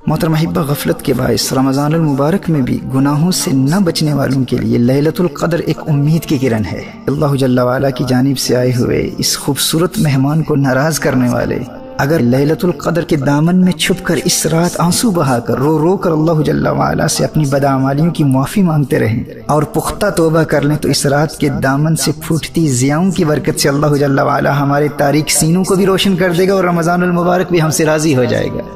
محترم احبہ، غفلت کے باعث رمضان المبارک میں بھی گناہوں سے نہ بچنے والوں کے لیے لیلۃ القدر ایک امید کی کرن ہے۔ اللہ جل وعلا کی جانب سے آئے ہوئے اس خوبصورت مہمان کو ناراض کرنے والے اگر لیلۃ القدر کے دامن میں چھپ کر اس رات آنسو بہا کر رو رو کر اللہ جل وعلا سے اپنی بداعمالیوں کی معافی مانگتے رہیں اور پختہ توبہ کر لیں، تو اس رات کے دامن سے پھوٹتی ضیاؤں کی برکت سے اللہ جل وعلا ہمارے تاریک سینوں کو بھی روشن کر دے گا اور رمضان المبارک بھی ہم سے راضی ہو جائے گا۔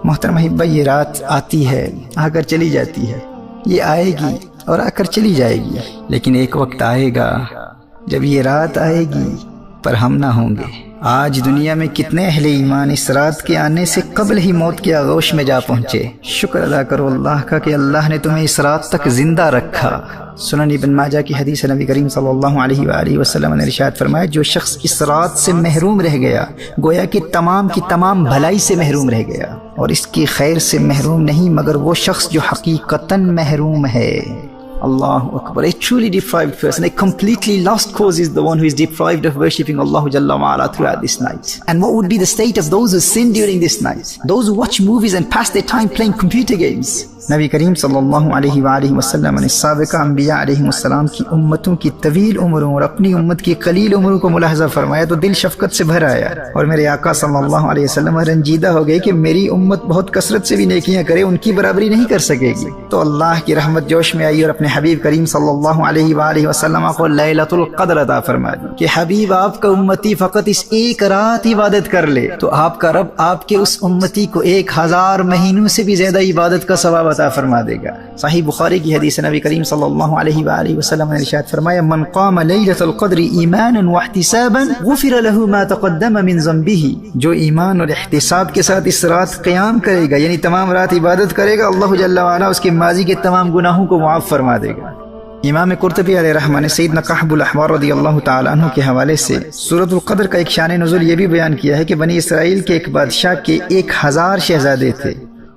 محترم احبہ، یہ رات آتی ہے، آ کر چلی جاتی ہے، یہ آئے گی اور آ کر چلی جائے گی، لیکن ایک وقت آئے گا جب یہ رات آئے گی پر ہم نہ ہوں گے۔ آج دنیا میں کتنے اہل ایمان اس رات کے آنے سے قبل ہی موت کے آغوش میں جا پہنچے۔ شکر ادا کرو اللہ کا کہ اللہ نے تمہیں اس رات تک زندہ رکھا۔ سنن ابن ماجہ کی حدیث نبی کریم صلی اللہ علیہ وآلہ وسلم نے ارشاد فرمایا، جو شخص اس رات سے محروم رہ گیا گویا کہ تمام کی تمام بھلائی سے محروم رہ گیا، اور اس کی خیر سے محروم نہیں مگر وہ شخص جو حقیقتاً محروم ہے۔ اللہ اکبر. A truly deprived person, a completely lost cause is the one who is deprived of worshipping Allah Jalla wa Ala throughout this night. And what would be the state of those who sin during this night? Those who watch movies and pass their time playing computer games. نبی کریم صلی اللہ علیہ وآلہ وسلم نے سابقہ انبیاء علیہ السلام کی امتوں کی طویل عمروں اور اپنی امت کی قلیل عمروں کو ملاحظہ فرمایا تو دل شفقت سے بھر آیا، اور میرے آقا صلی اللہ علیہ وسلم رنجیدہ ہو گئے کہ میری امت بہت کثرت سے بھی نیکیاں کرے ان کی برابری نہیں کر سکے گی۔ تو اللہ کی رحمت جوش میں آئی اور اپنے حبیب کریم صلی اللہ علیہ وآلہ وسلم کو لیلۃ القدر عطا فرما دی کہ حبیب آپ کا امتی فقط اس ایک رات عبادت کر لے تو آپ کا رب آپ کے اس امتی کو 1000 مہینوں سے بھی زیادہ عبادت کا ثواب عطا فرما دے گا۔ صحیح بخاری کی حدیث نبی کریم صلی اللہ علیہ وآلہ وسلم نے ارشاد فرمایا، من قام لیلۃ القدر ایمانا واحتسابا غفر له ما تقدم من ذنبه، جو ایمان اور احتساب کے ساتھ اس رات قیام کرے گا یعنی تمام رات عبادت کرے گا، اللہ جل وعلا اس کے ماضی کے تمام گناہوں کو معاف فرما دے گا۔ امام قرطبی علیہ رحمہ نے سیدنا کعب الاحبار رضی اللہ تعالی عنہ کے حوالے سے سورۃ القدر کا ایک شان نزول یہ بھی بیان کیا ہے کہ بنی اسرائیل کے ایک بادشاہ کے 1000 شہزادے تھے،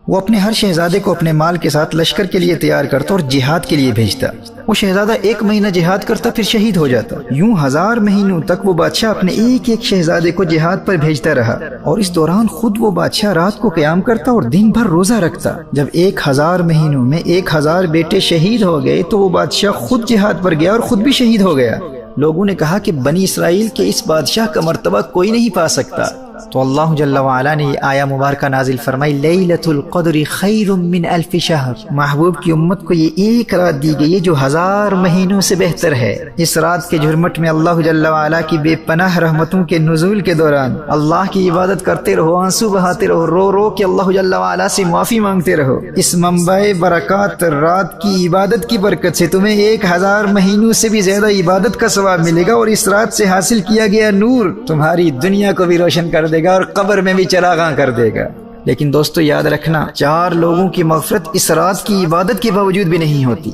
وہ اپنے ہر شہزادے کو اپنے مال کے ساتھ لشکر کے لیے تیار کرتا اور جہاد کے لیے بھیجتا۔ وہ شہزادہ 1 مہینہ جہاد کرتا پھر شہید ہو جاتا۔ یوں 1000 مہینوں تک وہ بادشاہ اپنے ایک ایک شہزادے کو جہاد پر بھیجتا رہا، اور اس دوران خود وہ بادشاہ رات کو قیام کرتا اور دن بھر روزہ رکھتا۔ جب 1000 مہینوں میں 1000 بیٹے شہید ہو گئے تو وہ بادشاہ خود جہاد پر گیا اور خود بھی شہید ہو گیا۔ لوگوں نے کہا کہ بنی اسرائیل کے اس بادشاہ کا مرتبہ کوئی نہیں پا سکتا، تو اللہ جل وعلا نے یہ آیہ مبارکہ نازل فرمائی، لیلۃ القدر خیر من 1000 شہر، محبوب کی امت کو یہ ایک رات دی گئی ہے جو 1000 مہینوں سے بہتر ہے۔ اس رات کے جھرمٹ میں اللہ جل وعلا کی بے پناہ رحمتوں کے نزول کے دوران اللہ کی عبادت کرتے رہو، آنسو بہاتے رہو، رو رو کے اللہ جل وعلا سے معافی مانگتے رہو۔ اس منبع برکات رات کی عبادت کی برکت سے تمہیں 1000 مہینوں سے بھی زیادہ عبادت کا ثواب ملے گا، اور اس رات سے حاصل کیا گیا نور تمہاری دنیا کو بھی روشن کر دے گا اور قبر میں بھی چراغاں کر دے گا۔ لیکن دوستو یاد رکھنا، 4 لوگوں کی مغفرت اس رات کی عبادت کے باوجود بھی نہیں ہوتی۔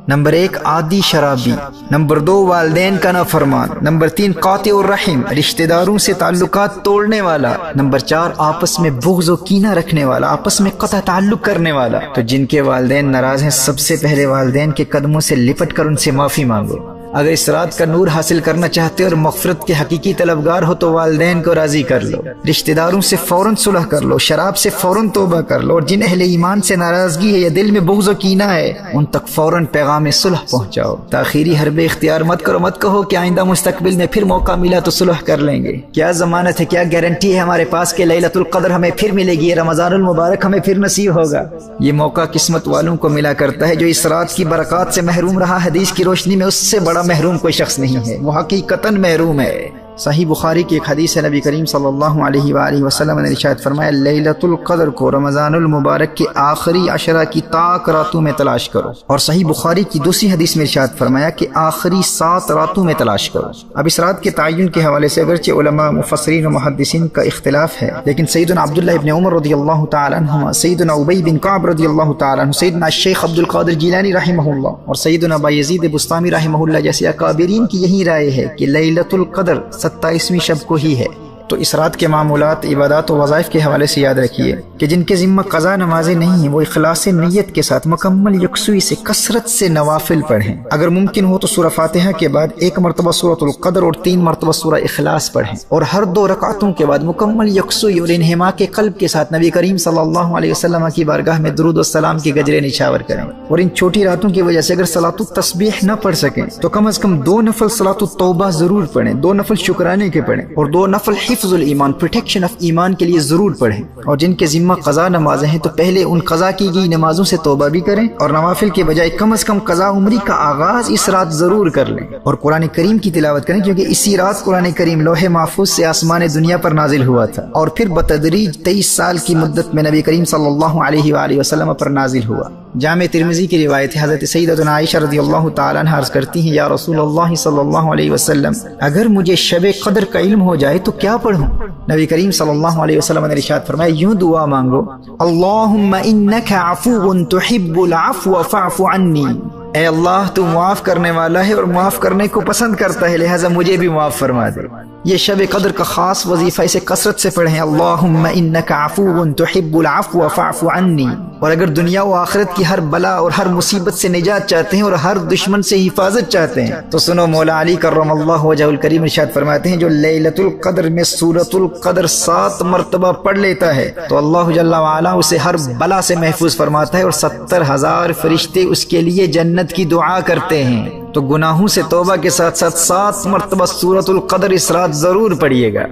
نمبر 1 عادی شرابی، نمبر 2 والدین کا نافرمان، نمبر 3 قاطع الرحم رشتہ داروں سے تعلقات توڑنے والا، نمبر 4 آپس میں بغض و کینہ رکھنے والا، آپس میں قطع تعلق کرنے والا۔ تو جن کے والدین ناراض ہیں سب سے پہلے والدین کے قدموں سے لپٹ کر ان سے معافی مانگو۔ اگر اس رات کا نور حاصل کرنا چاہتے اور مغفرت کے حقیقی طلبگار ہو تو والدین کو راضی کر لو، رشتہ داروں سے فوراً صلح کر لو، شراب سے فوراً توبہ کر لو، اور جن اہل ایمان سے ناراضگی ہے یا دل میں بغض و کینہ ہے ان تک فوراً پیغام صلح پہنچاؤ۔ تاخیری حربے اختیار مت کرو، مت کہو کہ آئندہ مستقبل میں پھر موقع ملا تو صلح کر لیں گے۔ کیا ضمانت ہے، کیا گارنٹی ہے ہمارے پاس کہ لیلۃ القدر ہمیں پھر ملے گی، رمضان المبارک ہمیں پھر نصیب ہوگا؟ یہ موقع قسمت والوں کو ملا کرتا ہے، جو اس رات کی برکات سے محروم رہا حدیث کی روشنی میں اس سے بڑا محروم کوئی شخص نہیں ہے، وہ حقیقتاً محروم ہے۔ صحیح بخاری کی ایک حدیث ہے، نبی کریم صلی اللہ علیہ وآلہ وسلم نے ارشاد فرمایا، لیلۃ القدر کو رمضان المبارک کے آخری 10 کی طاق راتوں میں تلاش کرو، اور صحیح بخاری کی دوسری حدیث میں ارشاد فرمایا کہ آخری 7 راتوں میں تلاش کرو۔ اب اس رات کے تعین کے حوالے سے اگرچہ علماء مفسرین و محدثین کا اختلاف ہے، لیکن سیدنا عبداللہ ابن عمر رضی اللہ تعالی عنہما، سیدنا ابی بن کعب رضی اللہ تعالی عنہ، سیدنا الشیخ عبد القادر جیلانی رحمہ اللہ اور سیدنا بایزید بسطامی رحمہ اللہ جیسے اکابرین کی یہی رائے ہے کہ لیلۃ القدر 27ویں شب کو ہی ہے۔ تو اس رات کے معمولات، عبادات و وظائف کے حوالے سے یاد رکھیے کہ جن کے ذمہ قضا نمازیں نہیں ہیں وہ اخلاص نیت کے ساتھ مکمل یکسوئی سے کثرت سے نوافل پڑھیں۔ اگر ممکن ہو تو سورہ فاتحہ کے بعد 1 مرتبہ سورۃ القدر اور 3 مرتبہ سورہ اخلاص پڑھیں، اور ہر 2 رکعتوں کے بعد مکمل یکسوئی اور انہماک قلب کے ساتھ نبی کریم صلی اللہ علیہ وسلم کی بارگاہ میں درود و سلام کے گجرے نچھاور کریں۔ اور ان چھوٹی راتوں کی وجہ سے اگر صلاۃ التسبیح نہ پڑھ سکیں تو کم از کم 2 نفل صلاۃ التوبہ ضرور پڑھیں، 2 نفل شکرانے کے پڑھیں، اور 2 نفل حفظ الایمان، پروٹیکشن آف ایمان کے لیے ضرور پڑھیں۔ اور جن کے ذمہ قضا نمازیں ہیں تو پہلے ان قضا کی گئی نمازوں سے توبہ بھی کریں، اور نوافل کے بجائے کم از کم قضا عمری کا آغاز اس رات ضرور کر لیں، اور قرآن کریم کی تلاوت کریں، کیونکہ اسی رات قرآن کریم لوح محفوظ سے آسمان دنیا پر نازل ہوا تھا، اور پھر بتدریج 23 سال کی مدت میں نبی کریم صلی اللہ علیہ وآلہ وسلم پر نازل ہوا۔ جامع ترمذی کی روایت ہے، حضرت سیدتنا عائشہ رضی اللہ تعالیٰ عنہ عرض کرتی ہیں، یا رسول اللہ صلی اللہ علیہ وسلم، اگر مجھے شب قدر کا علم ہو جائے تو کیا پڑھوں؟ نبی کریم صلی اللہ علیہ وسلم نے ارشاد فرمایا، یوں دعا مانگو، اللہم انک عفو تحب العفو فاعف عنی، اے اللہ تو معاف کرنے والا ہے اور معاف کرنے کو پسند کرتا ہے، لہذا مجھے بھی معاف فرما دے۔ یہ شب قدر کا خاص وظیفہ، اسے کثرت سے پڑھیں، اللہم انک عفو تحب العفو فاعف عنی۔ اور اگر دنیا و آخرت کی ہر بلا اور ہر مصیبت سے نجات چاہتے ہیں اور ہر دشمن سے حفاظت چاہتے ہیں تو سنو، مولا علی کرم اللہ وجہہ الکریم ارشاد فرماتے ہیں، جو لیلۃ القدر میں سورۃ القدر 7 مرتبہ پڑھ لیتا ہے تو اللہ جل وعلا اسے ہر بلا سے محفوظ فرماتا ہے، اور 70,000 فرشتے اس کے لیے جنت کی دعا کرتے ہیں۔ تو گناہوں سے توبہ کے ساتھ ساتھ 7 مرتبہ سورۃ القدر اس رات ضرور پڑھیے گا۔